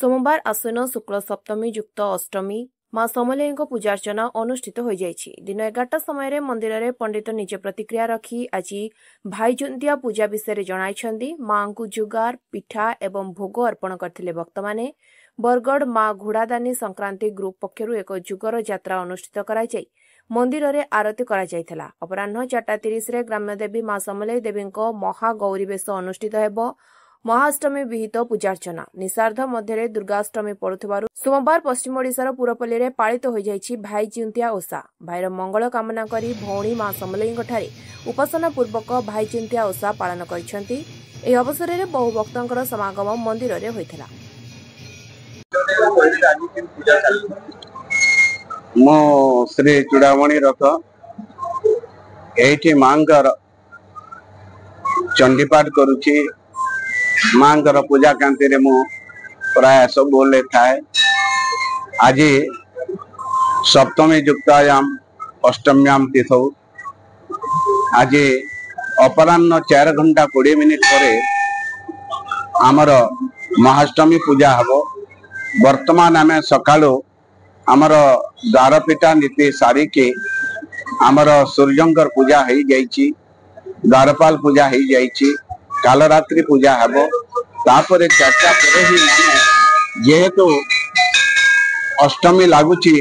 सोमवार आश्विन शुक्ल सप्तमी युक्त अष्टमी माँ समलेई पूजार्चना अनुष्ठित हो जाइछि। दिन 11टा समय मंदिर में पंडित निज प्रतिक्रिया रखी आज भाईजुंतिया पूजा विषय जणाइछन्ति। माँ को जुगार पिठा एवं भोग अर्पण करथिले भक्त माने। बरगढ़ माँ घोड़ादानी संक्रांति ग्रुप पक्षरु एक जुगर यात्रा अनुष्ठित कराई मंदिर में आरती करा। अपराह्न 4:30 ग्राम्यदेवी माँ समलेई देवी महागौरी बेश अनुष्ठित हेब। महाअष्टमी विहित पूजार्चना निषार्ध मध्य दुर्गाष्टमी पड़ुथिबारु सोमवार पश्चिम ओडिशार पुरपल्ली में पालित हो जाइछि भाईजुंतिया ओषा। भाईर मंगल कामना करी भौणी माँ समलेई उपासना पूर्वक भाईजुंतिया ओषा पालन करिसेंति। एही अवसर में बहु भक्तंकर समागम मंदिर में होइथिला। मो श्री चूड़ामणि रथ एठी मांगर चंडीपाठ करुछि। मांकर पूजा कांति रे मु प्राय सब बोले थाए। आज सप्तमी युक्तायाम अष्टम्याम तिथौ आज अपराह्न 4 घंटा 20 मिनिट परे आमर महाअष्टमी पूजा हबो। वर्तमान आमे सकाळो आमर द्वारपीठा नीति सारी के आमर सूर्यंकर पूजा हो जाइछि, द्वारपाल पूजा हो जाइछि, काल रात्रि पूजा हबो। तापर 4टा परे ही माने जेहेतु अष्टमी लागुची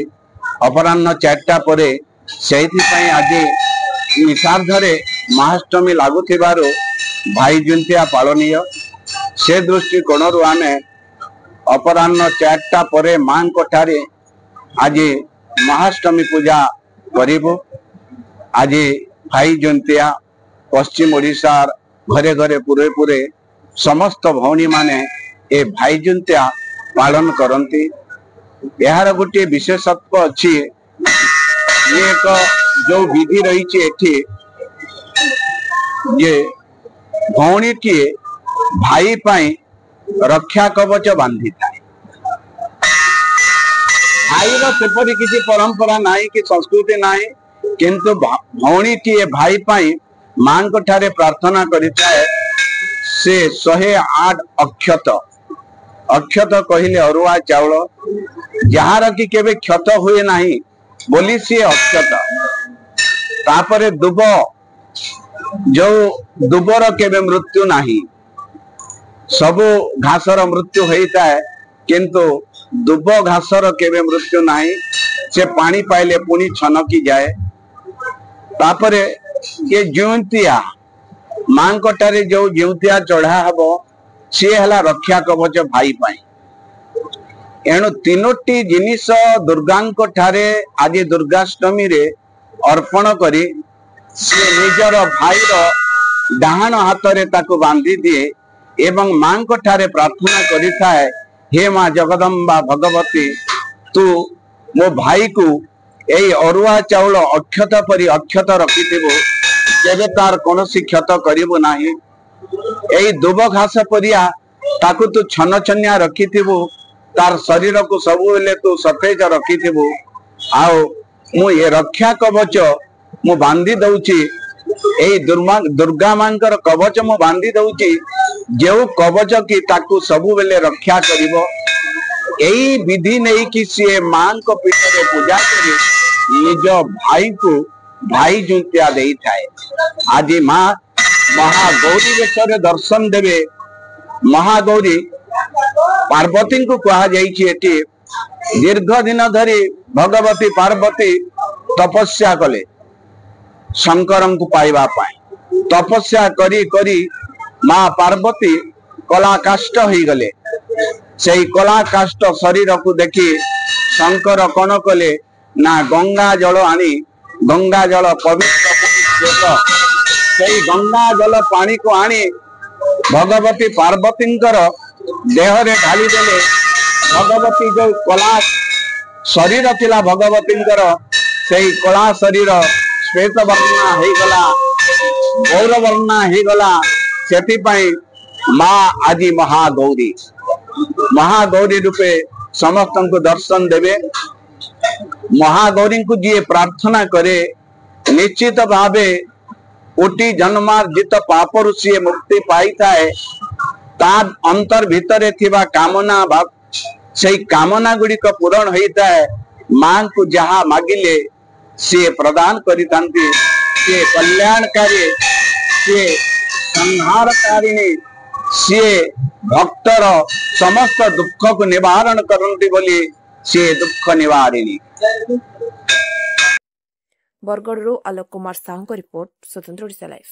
अपराह्न 4टा परे सेहिथि पई आज निषार्धरे महाअष्टमी लागुथिबारो भाईजुंतिया पालनीय। से दृष्टि कोणरु आमे अपराह्न 4टा परे मां कोठारे आज महाअष्टमी पूजा करिबो। आज भाईजुंतिया पश्चिम ओडिशा घरे घरे पूरे पूरे समस्त भौणी माने ए भाईजुंतिया पालन करती। यार गोटे विशेषत्व अच्छी एक जो विधि रही एठी ये भौणी टी भाई पाई रक्षा कवच बांधी था। भाई सेपरी किसी परंपरा नाही कि संस्कृति नाही, किंतु भौणी टी भाई पाई मां को ठारे प्रार्थना करिता है। से 108 अक्षत अक्षत कहले अरुआ चाउल जहार की केबे क्षत हुए नाही बोली सी अक्षत। तापरे दुब जो दुबर केबे मृत्यु नाही, सबु घासर मृत्यु होता है किंतु दुब घासर केबे मृत्यु नाही। से पानी पाइले पुनी छनकी जाए। तापरे ये ज्योतिया मां कोटारे जो ज्योतिया चढ़ा हबो सी हला रक्षा कवच भाई पाई। एणु तीनोटी जिनिस दुर्गांको ठारे आज दुर्गाष्टमी रे अर्पण करी से निजर भाई रो डाहाण हाथ रे ताको बांधी दिए एवं मां को ठारे प्रार्थना करी थाए, हे मां जगदम्बा भगवती तू मो भाई को एई अरुआ चाउल अक्षत परी अक्षत रखिथिबो, केबे तार कोनोसी क्षत करिबो नाही। एई दुब घास परिया ताकू तू छन छनिया रखिथिबो, तार शरीर को सब बेले तू सतेज रखिथिबो। आओ मु ये रक्षा कवच मु बांधी दउची। एई दुर्गा मांकर कवच मु बांधी दउची, जेउ कवच की ताकू सब बेले रक्षा करिवो। एई विधि नहीं कि से मां को पीठ रे पूजा करी निज भाई को भाई जुंतिया दे थाए। आज मां महागौरी बेशरे दर्शन देवे। महागौरी पार्वती को कहा जाइछि। एटी दीर्घ दिन धरी भगवती पार्वती तपस्या कले शंकर को पाइबा पाई। तपस्या करी करी मां पार्वती कला काष्ट हो गले। से कला काष्ट शरीर को देखी शंकर कौन कले ना गंगा जल आनी गंगा जल पवित्र से गंगा जल पानी को आनी भगवती पार्वती देह रे ढाली देले। भगवती जो कला शरीर थिला भगवती से कला शरीर श्वेत वर्णा हो गला, गौर वर्णा हो गला। सेति पई मां आज महागौरी महागौरी रूपे समस्त को दर्शन देवे। महागौरी को जी प्रार्थना करे निश्चित भावे कोटि जन्मार्जित पापरु सी मुक्ति पाई थाए। ता अंतर भितरे थिबा कामना भाव से कामना गुड़िक पूरण होता है। मां को जहाँ मागिले सी प्रदान करितांती, सी कल्याणकारी, सी संहारकारिणी, सी भक्तर समस्त दुख को निवारण करती बोली सी दुख निवारिणी। बरगढ़ आलोक कुमार साहू रिपोर्ट, स्वतंत्र ओडिशा लाइव।